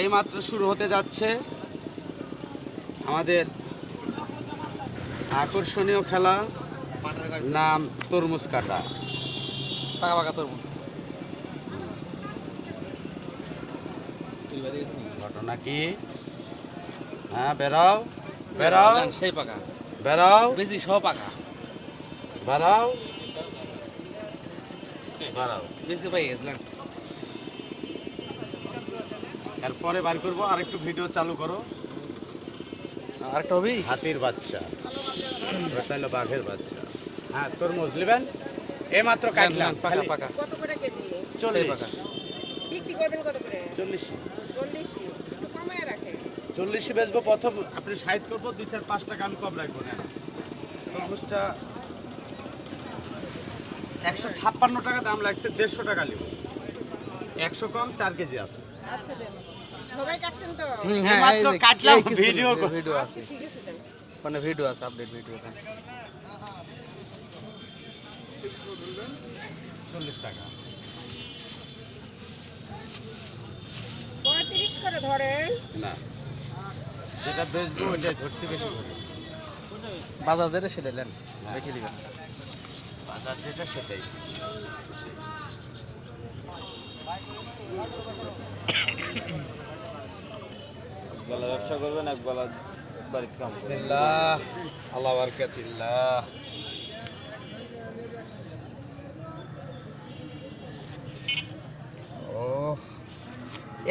এইমাত্র শুরু হতে যাচ্ছে আমাদের আকর্ষণীয় খেলা, নাম তরমুজ কাটা। পাকা পাকা তরমুজ। ঘটনা কি? হ্যাঁ, বেরাও বেরাও সেই পাকা, বেরাও বেশি সব পাকা, বেরাও বেরাও। বেশি পাই গেছিলাম। এরপরে বার করবো, আরেকটু ভিডিও চালু করো। আরেকটা হবি? হাতির বাচ্চা, ওটা হলো বাঘের বাচ্চা। হ্যাঁ, তরমুজ নেবেন? এইমাত্র কাটলাম। পাকা পাকা। কত করে কেজি? 40 পাকা। বিক্রি করবেন কত করে? 40 40 একটু কমায় রাখেন। 40 বেচবো। প্রথম আপনি 60 করবো, 2-4-5 টাকা আমি কম রাখবো না। তরমুজটা 156 টাকা দাম লাগছে, 150 টাকা নিব। 100 কম 4 কেজি আছে। আচ্ছা দেন। সবাই কাটছেন তো? হ্যাঁ, এইমাত্র কাটলাম, ভিডিও ভিডিও আছে, ঠিক আছে দেন। মানে ভিডিও আছে, আপডেট ভিডিও এখানে। 40 টাকা। 35 করে ধরেন। না, যেটা বেচবো ওইটাই ধরছি বেশি করে। বাজার যেটা সেটা নেন, রেখে দিবেন। বাজার যেটা সেটাই। বেলা ব্যবসা করবেন, এক বেলা বাড়িতে কাম করবেন। বিসমিল্লাহ, আল্লাহ বারাকাতিল্লাহ। ও,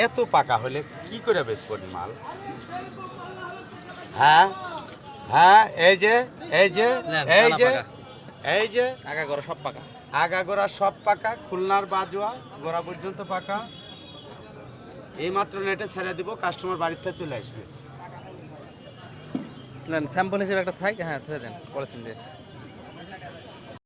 এত পাকা হলে কি করে বেচবো মাল? হ্যাঁ হ্যাঁ, এই যে এই যে নেন, এই টানা যে পাকা। এই যে আগা করে সব পাকা। আগাগোড়া সব পাকা, খুলনার বাজোয়া গোড়া পর্যন্ত পাকা। এইমাত্র নেটে ছেড়ে দিব, কাস্টমার বাড়িতে চলে আসবে। নেন, স্যাম্পল হিসেবে একটা থাক। হ্যাঁ, ছেড়ে দেন পলিথিন দিয়ে।